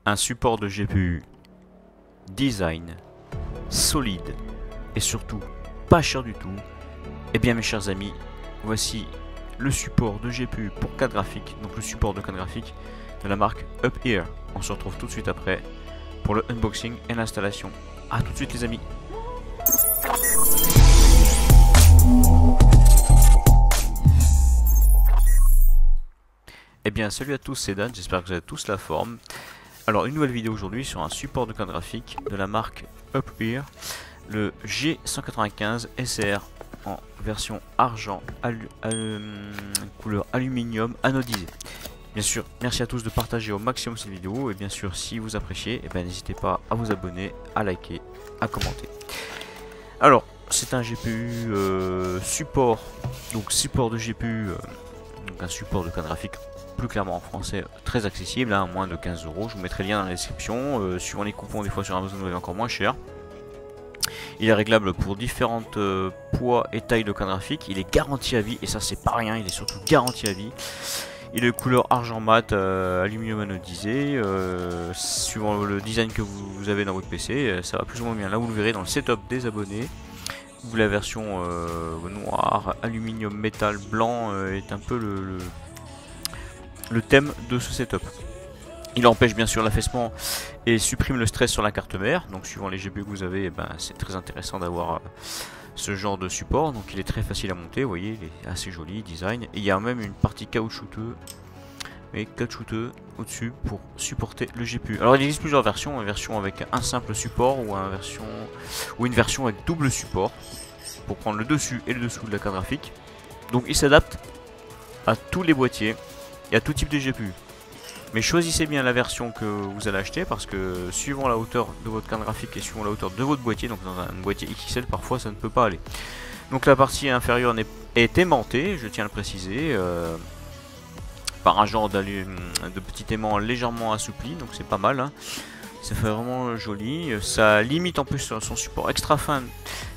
un support de GPU design solide et surtout pas cher du tout. Et bien mes chers amis, voici le support de GPU pour carte graphique, donc le support de carte graphique de la marque UpHere. On se retrouve tout de suite après pour le unboxing et l'installation. A tout de suite les amis. Eh bien salut à tous, c'est Dan, j'espère que vous avez tous la forme. Alors une nouvelle vidéo aujourd'hui sur un support de carte graphique de la marque UpHere, le G195 SR en version argent, couleur aluminium anodisé. Bien sûr, merci à tous de partager au maximum cette vidéo et bien sûr si vous appréciez, n'hésitez pas à vous abonner, à liker, à commenter. Alors c'est un GPU support, donc support de GPU, donc un support de carte graphique plus clairement en français très accessible, hein, moins de 15 €. Je vous mettrai le lien dans la description. Suivant les coupons, des fois sur Amazon vous avez encore moins cher. Il est réglable pour différentes poids et tailles de carte graphique. Il est garanti à vie et ça c'est pas rien, il est surtout garanti à vie. Il est de couleur argent mat, aluminium anodisé. Suivant le design que vous avez dans votre PC, ça va plus ou moins bien. Là vous le verrez dans le setup des abonnés. Où la version noire, aluminium, métal, blanc est un peu le thème de ce setup. Il empêche bien sûr l'affaissement et supprime le stress sur la carte mère. Donc suivant les GPU que vous avez, c'est très intéressant d'avoir ce genre de support. Donc il est très facile à monter, vous voyez, il est assez joli, design. Et il y a même une partie caoutchouteux, au-dessus pour supporter le GPU. Alors il existe plusieurs versions, une version avec un simple support ou une version avec double support pour prendre le dessus et le dessous de la carte graphique. Donc il s'adapte à tous les boîtiers et à tout type de GPU. Mais choisissez bien la version que vous allez acheter parce que suivant la hauteur de votre carte graphique et suivant la hauteur de votre boîtier, donc dans un boîtier XXL parfois ça ne peut pas aller. Donc la partie inférieure est aimantée, je tiens à le préciser, par un genre de petit aimant légèrement assoupli, donc c'est pas mal, hein. Ça fait vraiment joli, ça limite en plus son support extra fin,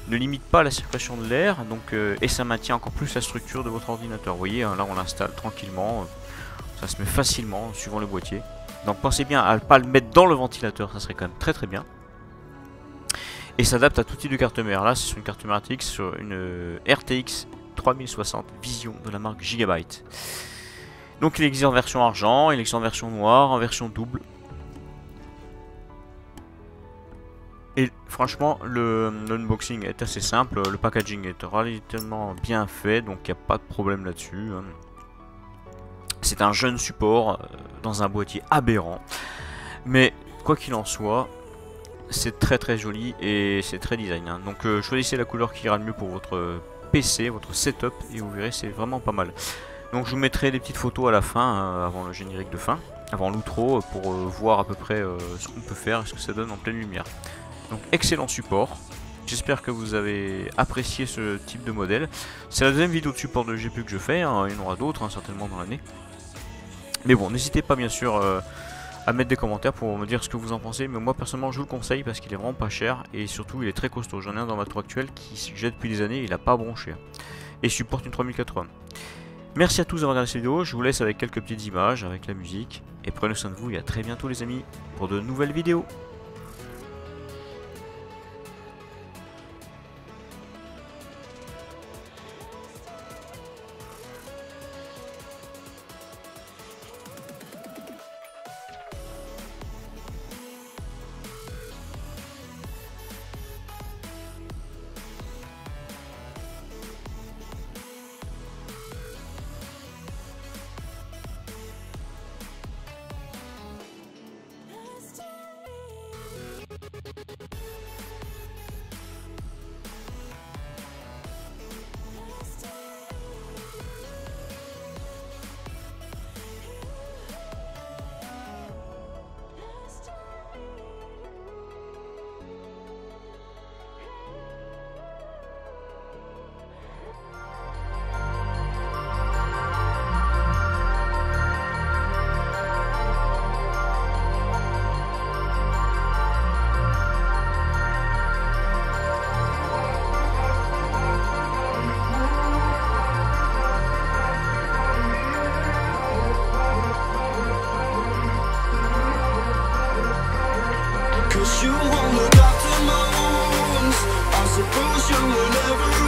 ne limite pas la circulation de l'air, donc et ça maintient encore plus la structure de votre ordinateur. Vous voyez, hein, là on l'installe tranquillement. Ça se met facilement suivant le boîtier. Donc pensez bien à ne pas le mettre dans le ventilateur, ça serait quand même très bien. Et s'adapte à tout type de carte mère. Là c'est sur une carte mère RTX, sur une RTX 3060 Vision de la marque Gigabyte. Donc il existe en version argent, il existe en version noire, en version double. Et franchement l'unboxing est assez simple, le packaging est relativement bien fait, donc il n'y a pas de problème là-dessus. C'est un jeune support dans un boîtier aberrant. Mais quoi qu'il en soit, c'est très joli et c'est très design, hein. Donc choisissez la couleur qui ira le mieux pour votre PC, votre setup, et vous verrez c'est vraiment pas mal. Donc je vous mettrai des petites photos à la fin, avant le générique de fin, avant l'outro, pour voir à peu près ce qu'on peut faire et ce que ça donne en pleine lumière. Donc excellent support. J'espère que vous avez apprécié ce type de modèle. C'est la deuxième vidéo de support de GPU que je fais, hein. Il y en aura d'autres, hein, certainement dans l'année. Mais bon, n'hésitez pas bien sûr à mettre des commentaires pour me dire ce que vous en pensez. Mais moi personnellement je vous le conseille parce qu'il est vraiment pas cher et surtout il est très costaud. J'en ai un dans ma tour actuelle qui j'ai depuis des années, il a pas bronché. Et supporte une 3080. Merci à tous d'avoir regardé cette vidéo, je vous laisse avec quelques petites images, avec la musique. Et prenez soin de vous et à très bientôt les amis pour de nouvelles vidéos. You won't look after my wounds. I suppose you will never